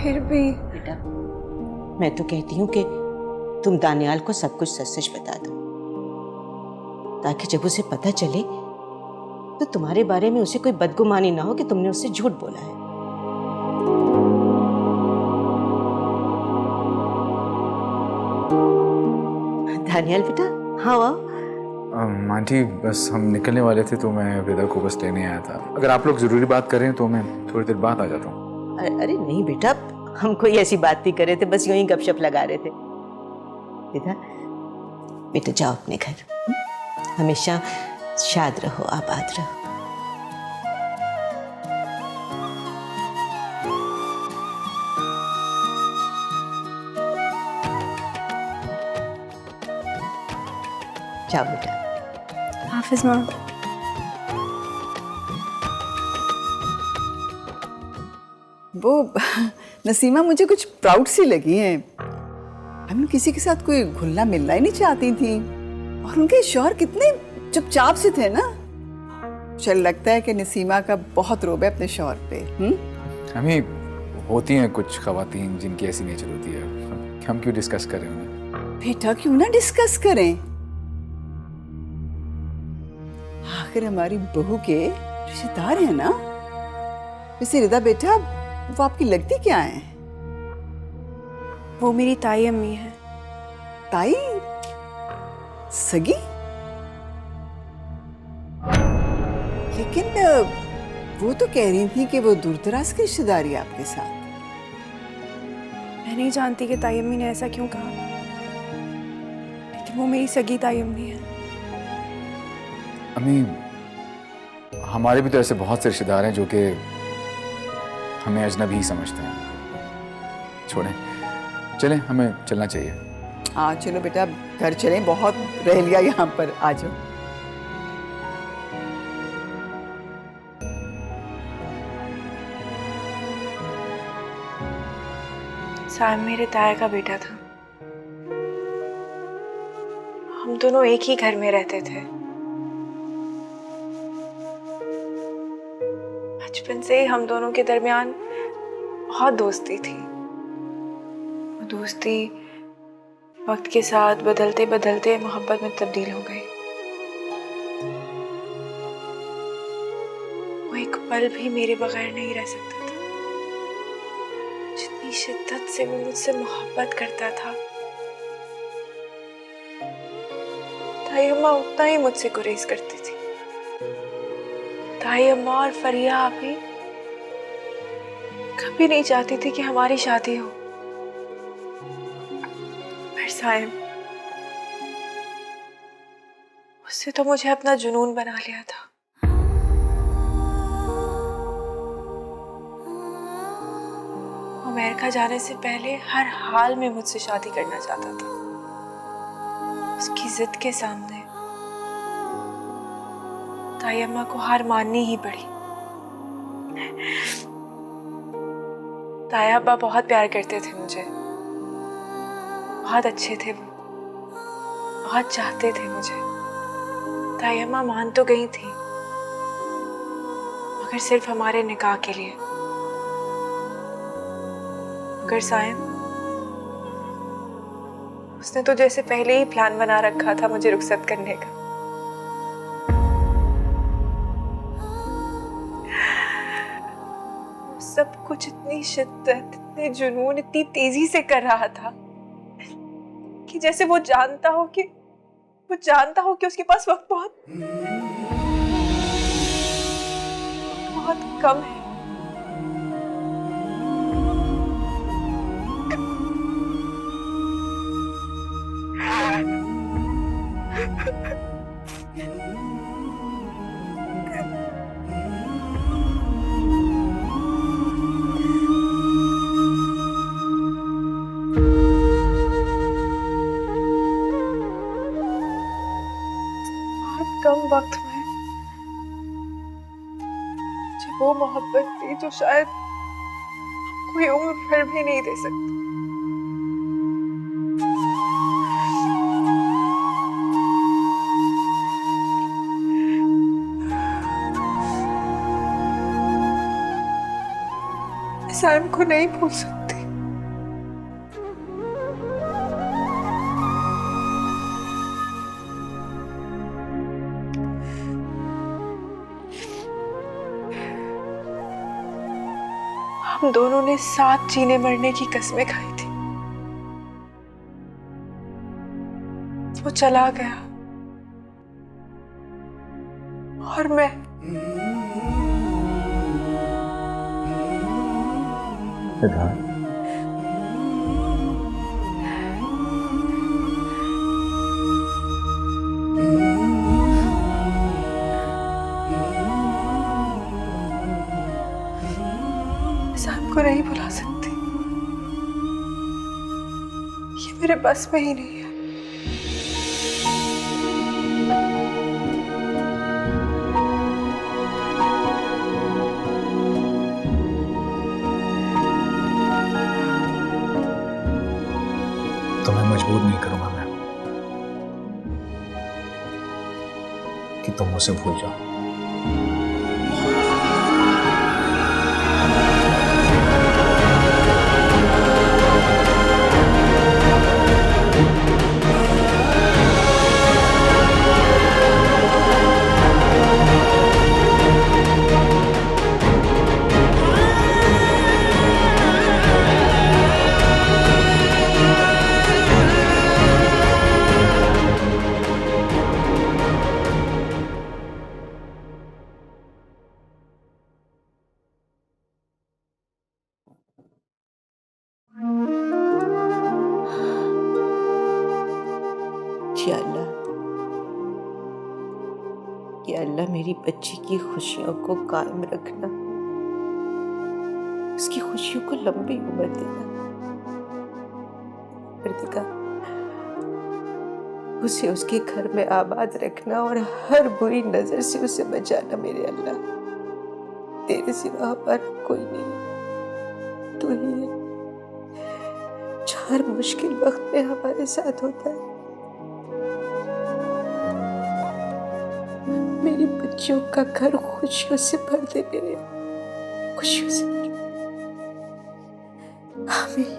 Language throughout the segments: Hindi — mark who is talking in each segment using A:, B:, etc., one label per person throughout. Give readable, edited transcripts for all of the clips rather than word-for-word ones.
A: फिर भी
B: बेटा, मैं तो कहती हूँ कि तुम दानियाल को सब कुछ सच सच बता दो, ताकि जब उसे पता चले तो तुम्हारे बारे में उसे कोई बदगुमानी ना हो कि तुमने उससे झूठ बोला है। दानियाल बेटा, हाँ आओ।
C: आंटी बस हम निकलने वाले थे तो मैं वेदा को बस लेने आया था। अगर आप लोग जरूरी बात करें तो मैं थोड़ी देर बाद आ जाता हूँ।
B: अरे नहीं बेटा, हम कोई ऐसी बात नहीं कर रहे थे, बस यूं ही गपशप लगा रहे थे। बेटा बेटा जाओ अपने घर, हमेशा शाद रहो, आबाद रहो। जाओ बेटा।
A: हाफिज माँ।
D: वो नसीमा मुझे कुछ प्राउड सी लगी हैं। हम किसी के साथ कोई घुलना मिलना ही नहीं चाहती थी, और उनके शौहर कितने चुपचाप से थे ना। चल लगता है कि नसीमा का बहुत रोब है अपने शौहर पे।
C: हमें होती हैं कुछ खवातीन जिनकी ऐसी नेचर होती है, हम क्यों डिस्कस करें उन्हें?
D: बेटा क्यों ना डिस्कस करें, आखिर हमारी बहू के रिश्तेदार हैं ना। वैसे रिदा बेटा, वो आपकी लगती क्या है?
A: वो मेरी ताई अम्मी है।
D: ताई? सगी? लेकिन वो तो कह रही थी कि वो दूर दराज की रिश्तेदारी है आपके साथ।
A: मैं नहीं जानती कि ताई अम्मी ने ऐसा क्यों कहा, लेकिन वो मेरी सगी ताई अम्मी है।
C: अम्मी, हमारे भी तो ऐसे बहुत से रिश्तेदार हैं जो कि हमें अजनबी ही समझते हैं। छोड़ें, चलें, हमें चलना चाहिए।
D: हाँ चलो बेटा, घर चलें, बहुत रह लिया यहाँ पर, आ जाओ।
A: साइम मेरे ताया का बेटा था। हम दोनों एक ही घर में रहते थे। बचपन से ही हम दोनों के दरमियान बहुत दोस्ती थी। वो दोस्ती वक्त के साथ बदलते बदलते मोहब्बत में तब्दील हो गई। वो एक पल भी मेरे बगैर नहीं रह सकता था। जितनी शिद्दत से वो मुझसे मोहब्बत करता था, ताई अम्मा उतना ही मुझसे गुरेज करती थी। ताई अम्मा और फरिया भी कभी नहीं चाहती थी कि हमारी शादी हो। पर साइम, उससे तो मुझे अपना जुनून बना लिया था। अमेरिका जाने से पहले हर हाल में मुझसे शादी करना चाहता था। उसकी जिद के सामने ताई अम्मा को हार माननी ही पड़ी। ताया अब्बा बहुत प्यार करते थे मुझे, बहुत अच्छे थे वो, बहुत चाहते थे मुझे। ताई अम्मा मान तो गई थी, मगर सिर्फ हमारे निकाह के लिए। मगर साइम, उसने तो जैसे पहले ही प्लान बना रखा था मुझे रुखसत करने का। सब कुछ इतनी शिद्दत, इतने जुनून, इतनी तेजी से कर रहा था कि जैसे वो जानता हो कि उसके पास वक्त बहुत बहुत कम है। कम वक्त में मुझे वो मोहब्बत दी जो शायद कोई उम्र भर भी नहीं दे सकता। साइम को नहीं भूल सकती। हम दोनों ने साथ जीने मरने की कस्में खाई थी। वो चला गया और मैं
C: सिद्धार्थ,
A: इंसान को नहीं भुला सकती, ये मेरे बस में ही नहीं है।
C: तुम्हें मजबूर नहीं करूंगा मैं कि तुम उसे भूल जाओ।
B: या अल्लाह, या अल्लाह मेरी बच्ची की खुशियों को कायम रखना, उसकी खुशियों को लंबी उम्र देना। परवरदिगार, उसे उसके घर में आबाद रखना और हर बुरी नजर से उसे बचाना मेरे अल्लाह। तेरे सिवा हमारा कोई नहीं, तू ही है जो हर मुश्किल वक्त में हमारे साथ होता है। मेरी बच्चियों का घर खुशियों से भर दे मेरे, खुशियों से भर दे। आमीन।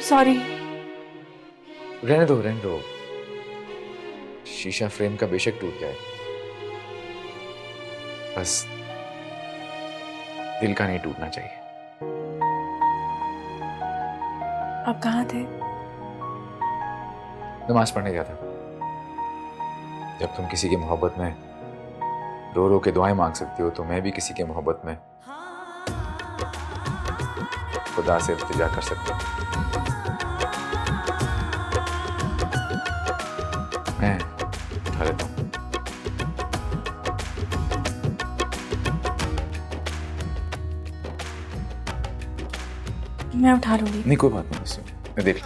A: सॉरी।
C: रहने दो, रहने दो। शीशा फ्रेम का बेशक टूट जाए, बस दिल का नहीं टूटना चाहिए।
A: आप कहाँ थे?
C: नमाज पढ़ने गया था। जब तुम किसी की मोहब्बत में रो रो के दुआएं मांग सकती हो, तो मैं भी किसी के मोहब्बत में खुदा से इल्तिजा कर सकता हूँ। मैं उठा लेता हूँ।
A: मैं उठा लूंगी।
C: नहीं कोई बात नहीं, बस मैं देख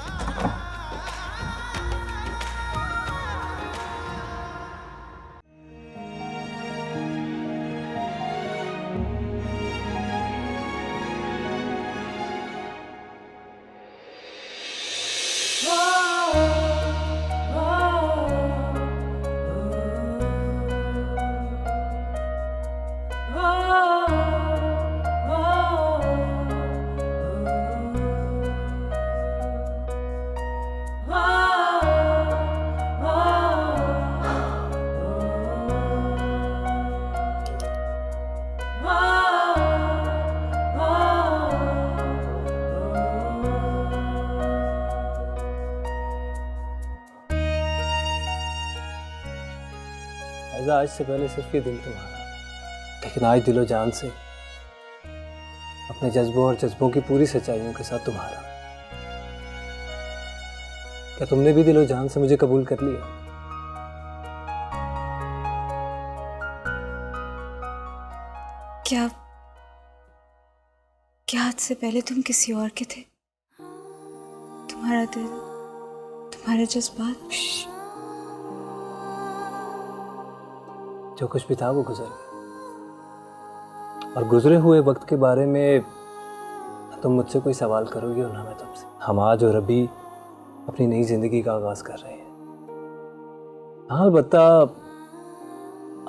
E: आज से पहले सिर्फ ये दिल तुम्हारा, लेकिन आज दिलो जान से अपने जज्बों और जज्बों की पूरी सच्चाइयों के साथ तुम्हारा। क्या तुमने भी दिलो जान से मुझे कबूल कर लिया?
A: क्या क्या आज से पहले तुम किसी और के थे? तुम्हारा दिल, तुम्हारे जज्बात।
E: जो कुछ भी था वो गुजर गया, और गुजरे हुए वक्त के बारे में तुम मुझसे कोई सवाल करोगी और ना मैं तुमसे। हम आज और अभी अपनी नई जिंदगी का आगाज कर रहे हैं। हाँ, अलबत्ता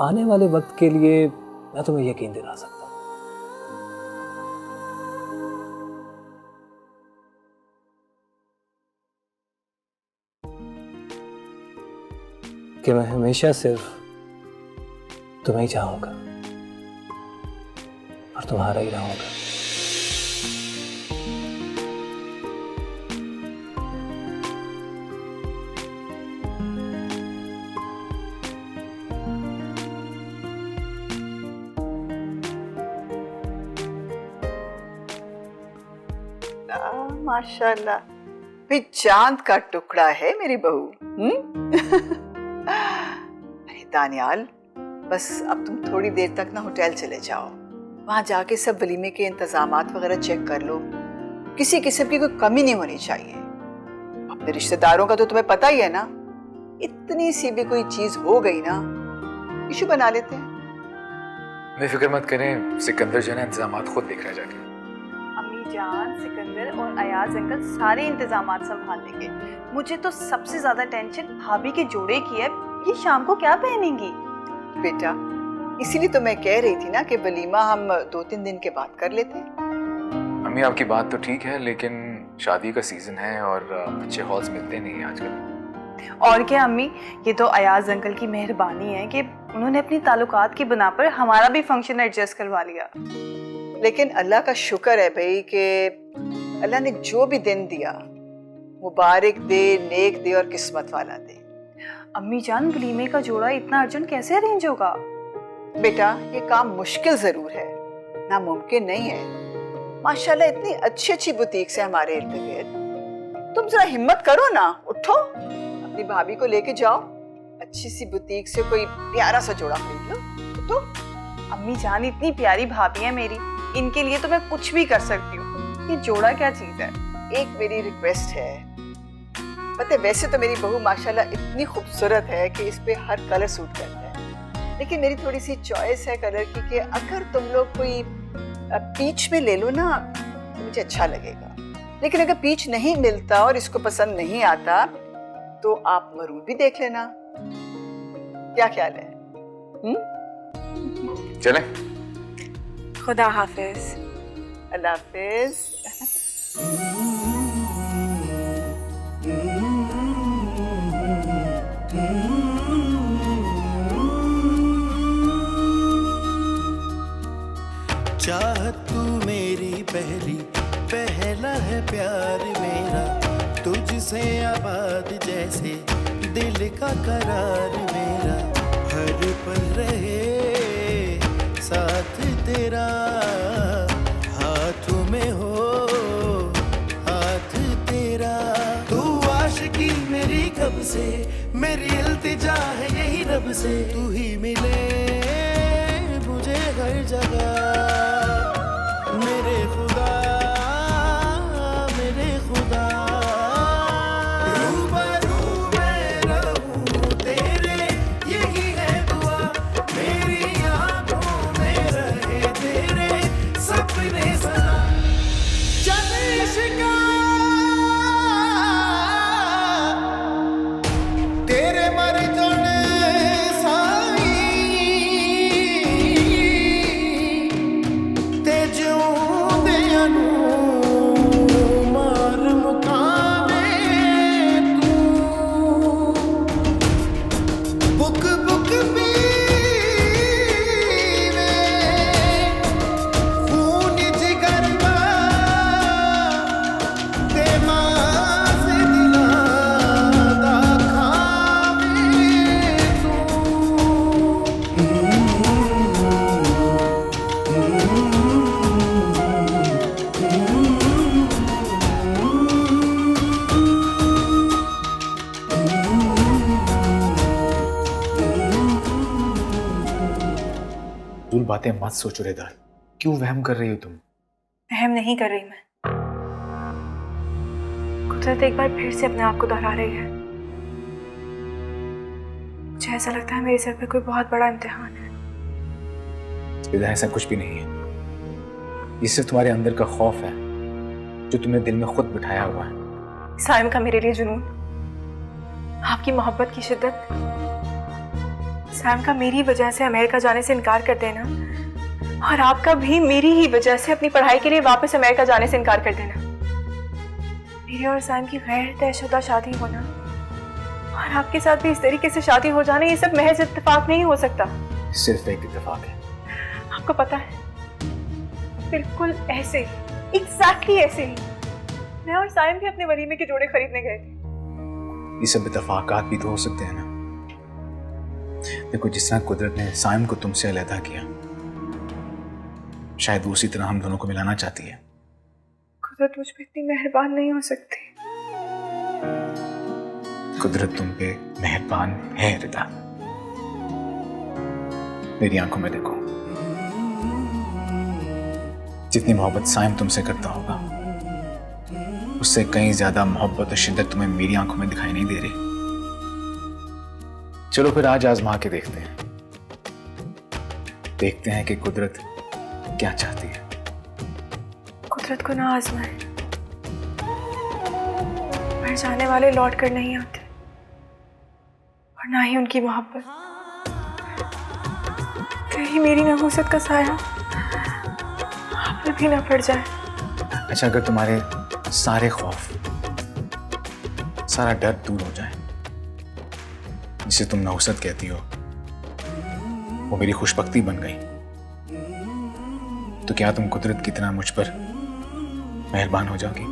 E: आने वाले वक्त के लिए मैं तुम्हें यकीन दिला सकता हूँ कि मैं हमेशा सिर्फ तुम्हें ही चाहूंगा और तुम्हारा ही रहूंगा।
D: माशाल्लाह, भी चांद का टुकड़ा है मेरी बहू। अरे दानियाल, बस अब तुम थोड़ी देर तक ना होटल चले जाओ, वहां जाके सब वलीमे के इंतजामात वगैरह चेक कर लो। किसी किस्म की कोई कमी नहीं होनी चाहिए। अपने रिश्तेदारों का तो तुम्हें पता ही है ना, इतनी सी भी कोई चीज हो गई ना इशू बना लेते हैं।
C: बेफिक्र मत करें, सिकंदर जो है ना इंतजामात खुद देख रहा है जाके।
F: अम्मी जान, सिकंदर और अयाज अंकल सारे इंतजामात संभाल लेंगे। मुझे तो सबसे ज्यादा टेंशन भाभी के जोड़े की है, ये शाम को क्या पहनेंगी।
D: बेटा, इसीलिए तो मैं कह रही थी ना कि वलीमा हम 2-3 दिन के बाद कर लेते हैं।
C: अम्मी आपकी बात तो ठीक है, लेकिन शादी का सीजन है और अच्छे हॉल्स मिलते नहीं हैं आजकल।
F: और क्या अम्मी, ये तो अयाज अंकल की मेहरबानी है कि उन्होंने अपनी ताल्लुकात की बिना पर हमारा भी फंक्शन एडजस्ट करवा लिया।
D: लेकिन अल्लाह का शुक्र है भाई कि अल्लाह ने जो भी दिन दिया मुबारक दे, नेक दे और किस्मत वाला दे।
F: अम्मी जान, वलीमे का जोड़ा इतना अर्जेंट कैसे अरेंज होगा?
D: बेटा, ये काम मुश्किल जरूर है, नामुमकिन नहीं है। माशाल्लाह इतनी अच्छी अच्छी बुटीक से हमारे इर्द गिर्द। तुम जरा हिम्मत करो ना, उठो, अपनी भाभी को लेके जाओ, अच्छी सी बुटीक से कोई प्यारा सा जोड़ा खरीद लो। उठो।
F: अम्मी जान, इतनी प्यारी भाभी है मेरी, इनके लिए तो मैं कुछ भी कर सकती हूँ। ये जोड़ा क्या चीज है?
D: एक मेरी रिक्वेस्ट है। पता है, वैसे तो मेरी बहू माशाल्लाह इतनी खूबसूरत है कि इस पे हर कलर सूट करता है, लेकिन मेरी थोड़ी सी चॉइस है कलर की कि अगर तुम लोग कोई पीच में ले लो ना तो मुझे अच्छा लगेगा। लेकिन अगर पीच नहीं मिलता और इसको पसंद नहीं आता तो आप मरून भी देख लेना। क्या ख्याल है?
C: चलें?
A: खुदा हाफिज।
D: अल्लाह हाफिज।
G: चाहत तू मेरी पहली, पहला है प्यार मेरा, तुझसे आबाद जैसे दिल का करार मेरा, हर पल रहे साथ तेरा, हाथों में हो हाथ तेरा। तू आशिकी मेरी कब से, मेरी इल्तिजा है यही रब से, तू ही मिले मुझे हर जगह मेरे खुदा।
C: बातें मत सोचो रेदा, क्यों वहम कर रही हो तुम?
A: अहम नहीं कर रही मैं। कुदरत एक बार फिर से अपने आप को दोहरा रही है। मुझे ऐसा लगता है मेरे सर पे कोई बहुत बड़ा इम्तिहान है।
C: रेदा, ऐसा कुछ भी नहीं है। ये सिर्फ तुम्हारे अंदर का खौफ है जो तुमने दिल में खुद बिठाया हुआ है।
A: साइम का मेरे लिए जुनून, आपकी मोहब्बत की शिद्दत, सैम का मेरी वजह से अमेरिका जाने से इनकार कर देना, और आपका भी मेरी ही वजह से अपनी पढ़ाई के लिए वापस अमेरिका जाने से इनकार कर देना। मेरे और सैम की गैर तयशुदा शादी होना और आपके साथ भी इस तरीके से शादी हो जाना, ये सब महज इत्तेफाक नहीं हो सकता।
C: सिर्फ एक इत्तेफाक है।
A: आपको पता है, बिल्कुल ऐसे ही, एग्जैक्टली ऐसे ही मैं और साइम भी अपने वलीमे के जोड़े खरीदने गए थे।
C: ये सब इत्तेफाकात भी तो हो सकते हैं ना। देखो, जिस तरह कुदरत ने साइम को तुमसे अलहदा किया, शायद वो उसी तरह हम दोनों को मिलाना चाहती है।
A: कुदरत मुझ पे इतनी मेहरबान नहीं हो सकती।
C: कुदरत तुम पे मेहरबान है रिदा। मेरी आंखों में देखो, जितनी मोहब्बत साइम तुमसे करता होगा, उससे कहीं ज्यादा मोहब्बत और शिद्दत तुम्हें मेरी आंखों में दिखाई नहीं दे रही। चलो फिर आज आजमा के देखते हैं कि कुदरत क्या चाहती है।
A: कुदरत को ना आजमाए, मर जाने वाले लौट कर नहीं आते, और ना ही उनकी मोहब्बत। कहीं मेरी नहूसत का साया आप पे भी ना पड़ जाए।
C: अच्छा, अगर तुम्हारे सारे खौफ, सारा डर दूर हो जाए, जिसे तुम नौसत कहती हो, वो मेरी खुशबख्ती बन गई, तो क्या तुम कुदरत की तरह मुझ पर मेहरबान हो जाओगी?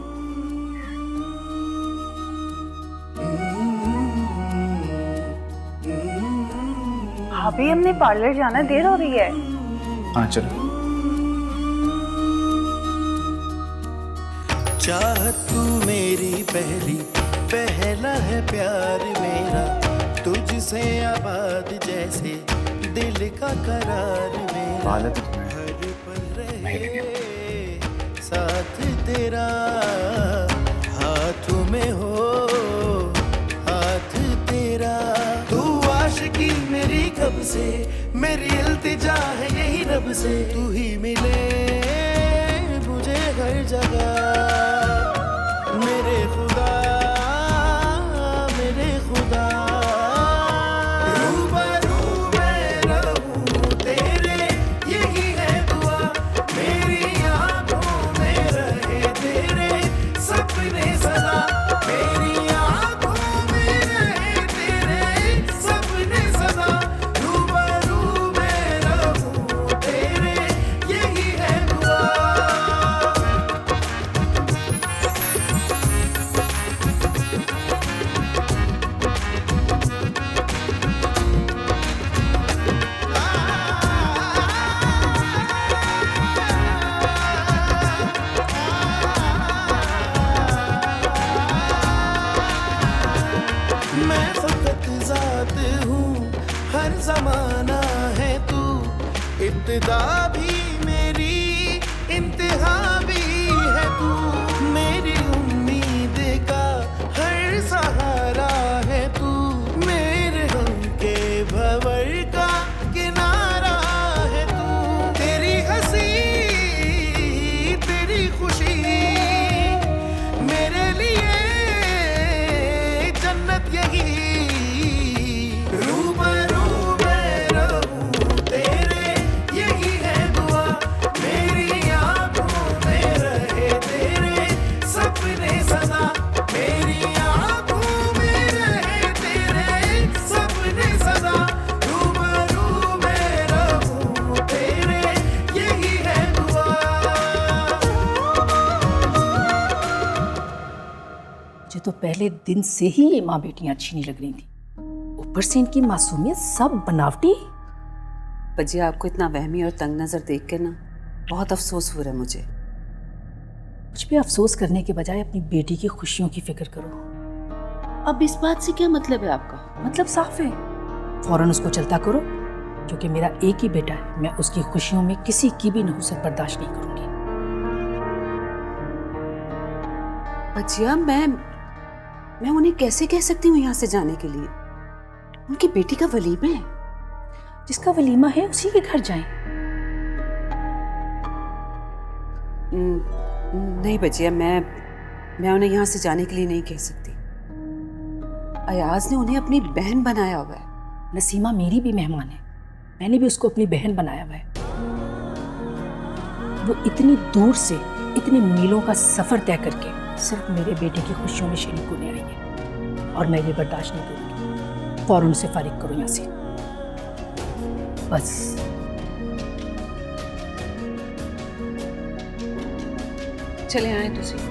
F: भाभी, हमने पार्लर जाना, देर हो रही है।
C: हाँ चलो।
G: चाहत तू मेरी पहला है प्यार मेरा, तुझसे आबाद जैसे दिल का करार मेरा,
C: हालत तुम्हें
G: हर पल
C: नहीं
G: रहे
C: लगे।
G: साथ तेरा, हाथों में हो हाथ तेरा। तू आशिकी मेरी कब से, मेरी इल्तिजा है यही रब से, तू ही मिले मुझे हर जगह। मेरे खुदा रूबरू मैं रहूं तेरे, यही है दुआ। मेरी आंखों में रहे तेरे सपने सदा, मेरी आंखों में रहे तेरे सपने सदा। रूबरू मैं रहूं तेरे, यही है दुआ। मैं फकत जात हूँ, हर जमाना है तू, इब्तिदा भी मेरी इंतहा भी है तू। मेरी उम्मीद का हर सहारा है तू, मेरे गम के भंवर का किनारा है तू। तेरी हंसी तेरी खुशी मेरे लिए जन्नत यही। रूबरू मैं रहूं तेरे, यही है दुआ। मेरी आंखों में रहे तेरे सपने सदा, मेरी आंखों में रहे तेरे सपने सदा। रूबरू मैं रहूं तेरे, यही है दुआ।
H: मुझे तो पहले दिन से ही ये माँ बेटियां अच्छी नहीं लग रही थी, ऊपर से इनकी मासूमियत सब बनावटी।
I: बजी, आपको इतना वहमी और तंग नजर देख के ना बहुत अफसोस हो रहा है मुझे।
H: कुछ भी अफसोस करने के बजाय अपनी बेटी की खुशियों की फिक्र करो।
I: अब इस बात से क्या मतलब है आपका?
H: मतलब साफ है, फौरन उसको चलता करो, क्योंकि मेरा एक ही बेटा है, मैं उसकी खुशियों में किसी की भी नहुसत बर्दाश्त नहीं करूंगी।
I: बच्चिया, मैं उन्हें कैसे कह सकती हूँ यहाँ से जाने के लिए? उनकी बेटी का वलीमा है।
H: जिसका वलीमा है उसी के घर जाएं।
I: नहीं बच्चिया, मैं उन्हें यहाँ से जाने के लिए नहीं कह सकती। अयाज ने उन्हें अपनी बहन बनाया हुआ है।
H: नसीमा मेरी भी मेहमान है, मैंने भी उसको अपनी बहन बनाया हुआ है। वो इतनी दूर से इतने मीलों का सफर तय करके सिर्फ मेरे बेटे की खुशियों में शरीक होने आई है, और मैं ये बर्दाश्त नहीं करूंगी। फौरन से फारिग करो यहाँ से, बस।
I: चले आए तुसी।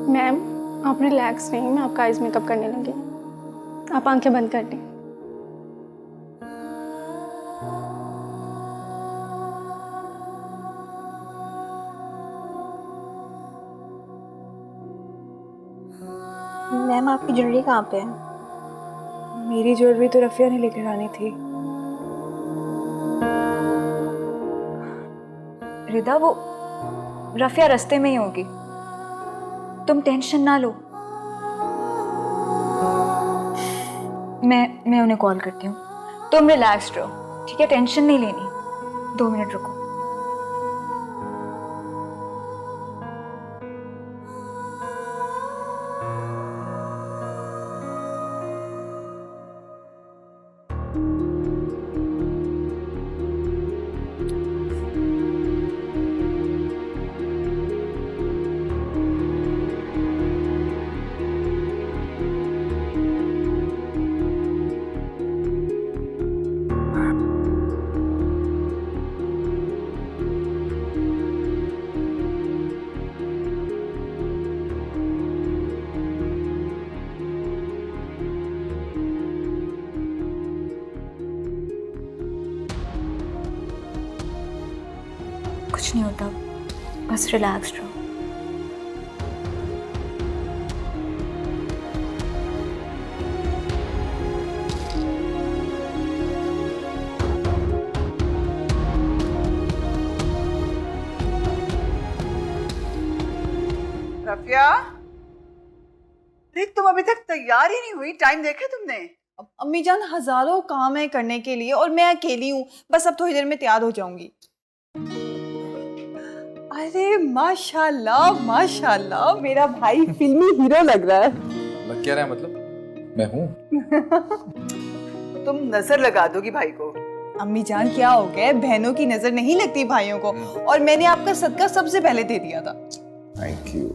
J: मैम, आप रिलैक्स नहीं, मैं आपका आइज मेकअप करने लगी। आप आंखें बंद कर दें।
A: मैम, आपकी ज्वेलरी कहाँ पे है? मेरी ज्वेलरी तो रफिया ने लेकर आनी थी।
K: रिदा, वो रफिया रास्ते में ही होगी, तुम टेंशन ना लो। मैं उन्हें कॉल करती हूँ, तुम रिलैक्स रहो, ठीक है? टेंशन नहीं लेनी। 2 मिनट रुको। कुछ नहीं होता, बस रिलैक्स रहो।
D: रफिया, तुम अभी तक तैयार ही नहीं हुई? टाइम देखा तुमने?
F: अम्मी जान, हजारों काम है करने के लिए और मैं अकेली हूँ। बस अब थोड़ी देर में तैयार हो जाऊंगी। अरे माशाल्लाह माशाल्लाह, मेरा भाई फिल्मी हीरो लग रहा है।
C: लग क्या रहा है मतलब? मैं हूँ।
D: तुम नजर लगा दोगी भाई को।
F: अम्मी जान, क्या हो गया? बहनों की नजर नहीं लगती भाइयों को, और मैंने आपका सदका सबसे पहले दे दिया था।
C: Thank you.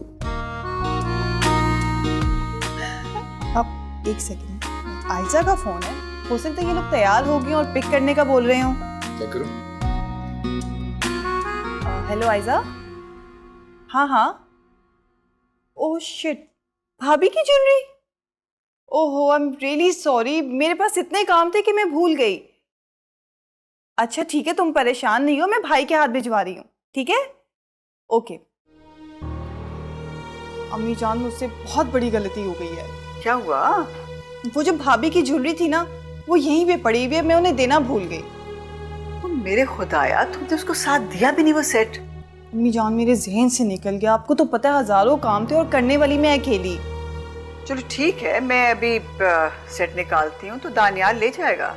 F: अब एक सेकंड, आयजा का फोन है, हो सकता है ये लोग तैयार हो गए और पिक करने का बोल रहे हो।
C: क्या करूँ?
F: हेलो आयजा। हाँ हाँ। ओह शिट, भाभी की ज्वेलरी। ओहो, आई एम रियली सॉरी, मेरे पास इतने काम थे कि मैं भूल गई। अच्छा ठीक है, तुम परेशान नहीं हो, मैं भाई के हाथ भिजवा रही हूँ, ठीक है? ओके। अम्मी जान, मुझसे बहुत बड़ी गलती हो गई है।
D: क्या हुआ?
F: वो जो भाभी की ज्वेलरी थी ना, वो यहीं पे पड़ी हुई है, मैं उन्हें देना भूल गई।
D: मेरे खुदाया, तुमने उसको साथ दिया भी नहीं वो सेट।
F: अम्मी जान, मेरे जहन से निकल गया। आपको तो पता है हजारों काम थे और करने वाली मैं अकेली।
D: चलो ठीक है, मैं अभी सेट निकालती हूँ, तो दानियाल ले जाएगा।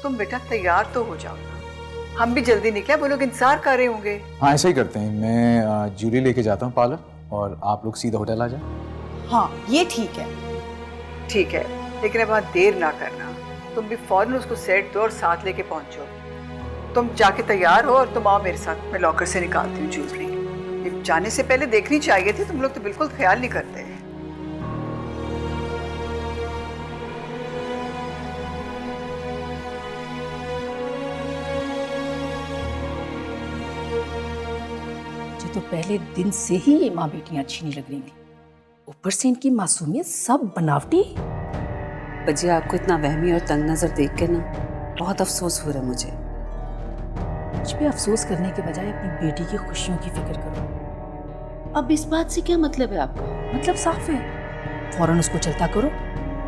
D: तुम बेटा तैयार तो हो जाओ ना, हम भी जल्दी निकले, वो लोग इंतजार कर रहे होंगे।
C: हाँ ऐसा ही करते हैं, मैं ज्वेलरी लेके जाता हूँ पार्लर, और आप लोग सीधा होटल आ जाए।
F: हाँ ये ठीक है।
D: ठीक है, लेकिन अब वहाँ देर ना करना। तुम भी फौरन उसको सेट दो और साथ लेके पहुंचो। तुम जाके तैयार हो और तुम आओ मेरे साथ, मैं लॉकर से निकालती हूँ ज्वेलरी। ये जाने से पहले देखनी चाहिए थी, तुम लोग तो बिल्कुल ख्याल नहीं करते।
H: मुझे तो पहले दिन से ही ये माँ बेटियां अच्छी नहीं लग रही थी, ऊपर से इनकी मासूमियत सब बनावटी।
I: बजिया आपको इतना वहमी और तंग नजर देख के ना बहुत अफसोस हो रहा है मुझे।
H: कुछ भी अफसोस करने के बजाय अपनी बेटी की खुशियों की फिक्र करो।
I: अब इस बात से क्या मतलब है आपका?
H: मतलब साफ है, फौरन उसको चलता करो,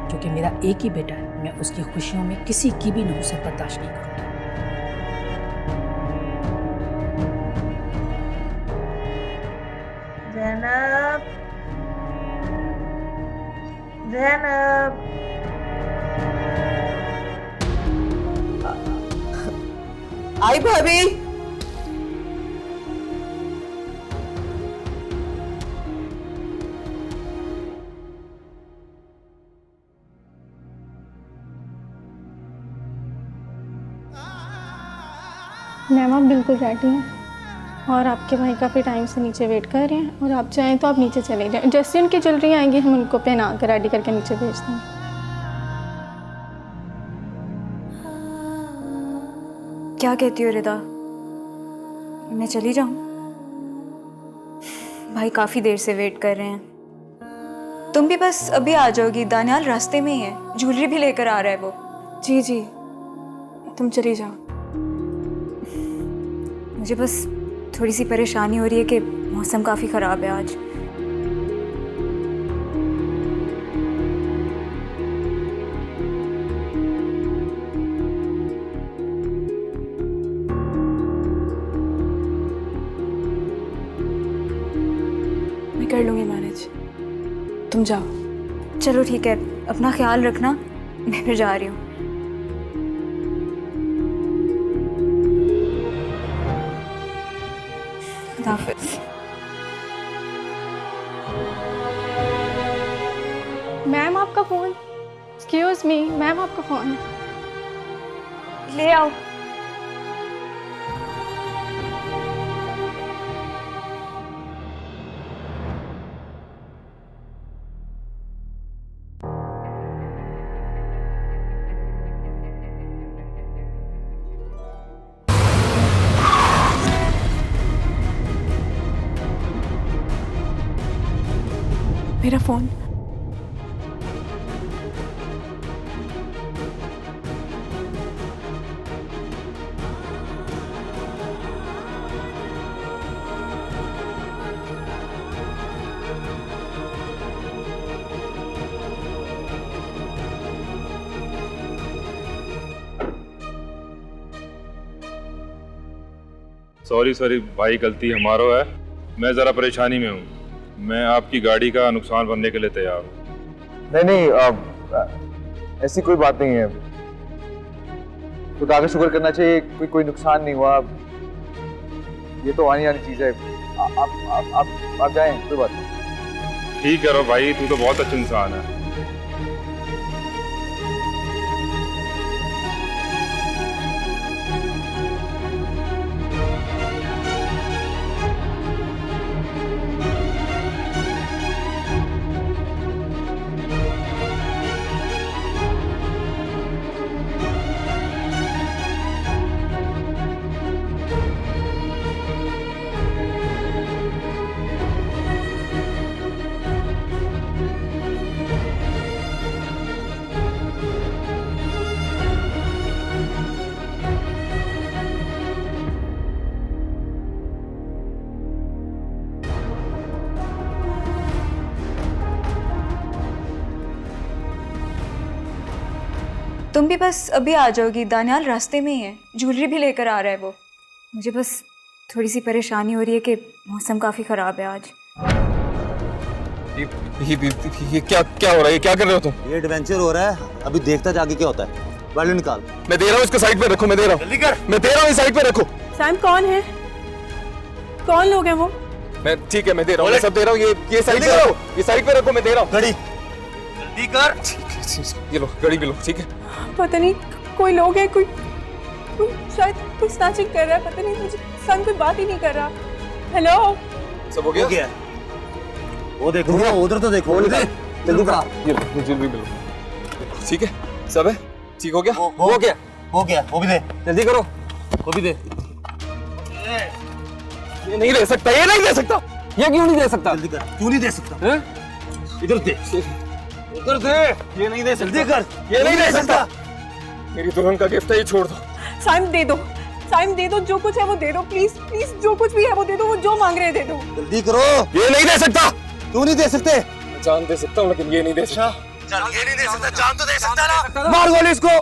H: क्योंकि मेरा एक ही बेटा है। मैं उसकी खुशियों में किसी की भी नहुसत बर्दाश्त नहीं करूँगी।
L: ज़ैनब, ज़ैनब,
D: आई भाभी।
J: मैम आप बिल्कुल रेडी हैं और आपके भाई काफ़ी टाइम से नीचे वेट कर रहे हैं, और आप चाहें तो आप नीचे चले जाएं। जैसे उनकी ज्वेलरी आएंगी हम उनको पहना कर रेडी करके नीचे भेज देंगे।
K: क्या कहती हो रिदा, मैं चली जाऊं? भाई काफ़ी देर से वेट कर रहे हैं। तुम भी बस अभी आ जाओगी, दानियाल रास्ते में ही है, ज्वेलरी भी लेकर आ रहा है वो।
A: जी जी, तुम चली जाओ।
K: मुझे बस थोड़ी सी परेशानी हो रही है कि मौसम काफ़ी ख़राब है आज।
A: मैं कर लूँगी मैनेज, तुम जाओ।
K: चलो ठीक है, अपना ख्याल रखना, मैं फिर जा रही हूँ।
J: मैम आपका फ़ोन। एक्सक्यूज़ मी मैम, आपका फ़ोन।
K: ले आओ।
A: मेरा फ़ोन।
M: सॉरी भाई, गलती हमारा है। मैं ज़रा परेशानी में हूँ। मैं आपकी गाड़ी का नुकसान भरने के लिए तैयार हूँ।
C: नहीं, ऐसी कोई बात नहीं है। खुदा का शुक्र करना चाहिए, कोई नुकसान नहीं हुआ। ये तो आनी चीज है। आप जाएं, कोई बात नहीं।
M: ठीक है रो भाई, तू तो बहुत अच्छा इंसान है।
K: तुम भी बस अभी आ जाओगी, दानियाल रास्ते में ही है, ज्वेलरी भी लेकर आ रहा है वो। मुझे बस थोड़ी सी परेशानी हो रही है कि मौसम काफ़ी ख़राब है आज।
C: ये क्या हो रहा है? ये क्या कर रहे हो तुम?
N: ये एडवेंचर हो रहा है, अभी देखता जाके क्या होता है। बैलून निकाल।
C: मैं दे रहा हूँ, इसको साइड पे रखो। मैं दे रहा हूँ, जल्दी कर। मैं दे रहा हूँ, साइड पे रखो।
A: सैम कौन है? कौन लोग हैं वो?
C: मैं ठीक है, मैं दे रहा हूँ, मैं सब दे रहा हूँ। ये साइड पे रखो, ये साइड पे रखो। मैं दे रहा हूँ।
N: घड़ी जल्दी कर।
C: ये लो, घड़ी भी लो, ठीक है।
A: पता नहीं कोई लोग हैं, कोई शायद कोई स्नैचिंग कर रहा है, पता नहीं मुझे सन कोई बात ही नहीं कर रहा। हेलो,
N: सब हो गया? वो देखो, उधर तो देखो। जल्दी करा।
C: ठीक है, सब है, ठीक हो गया?
N: हो गया, वो भी दे।
C: जल्दी करो।
N: वो भी दे।
C: ये नहीं दे सकता, ये नहीं दे सकता। ये क्यों नहीं दे सकता?
N: जल्दी कर। क्यों नहीं दे सकता? इधर दे, उधर दे।
C: ये नहीं दे सकता।
N: जल्दी कर।
C: ये नहीं दे सकता। मेरी दुल्हन का गिफ्ट है, ये छोड़ दो।
A: साइम दे दो, साइम दे दो, जो कुछ है वो दे दो, प्लीज प्लीज, जो कुछ भी है वो दे दो, वो जो मांग रहे हैं दे दो।
N: जल्दी करो।
C: ये नहीं दे सकता।
N: क्यों नहीं दे सकते?
C: जान दे सकता हूँ लेकिन ये नहीं दे सकता।
N: ये नहीं दे सकता, जान तो दे सकता ना।
C: मार गोली इसको।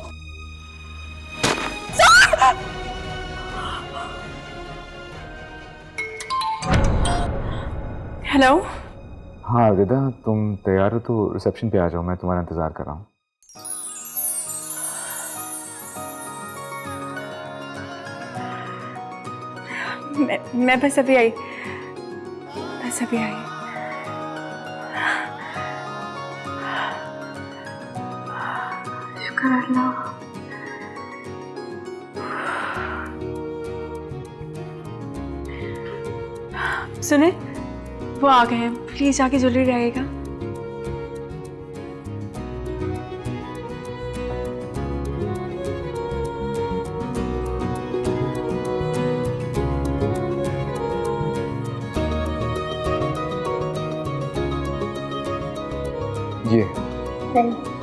A: हेलो।
C: हाँ रिदा, तुम तैयार हो तो रिसेप्शन पे आ जाओ, मैं तुम्हारा इंतजार कर रहा हूँ।
A: मैं बस अभी आई, बस अभी आई। शुक्र अल्लाह। सुने, वो आ गए हैं, प्लीज जाके ज्वेलरी रहेगा।
C: ये
L: थैंक यू।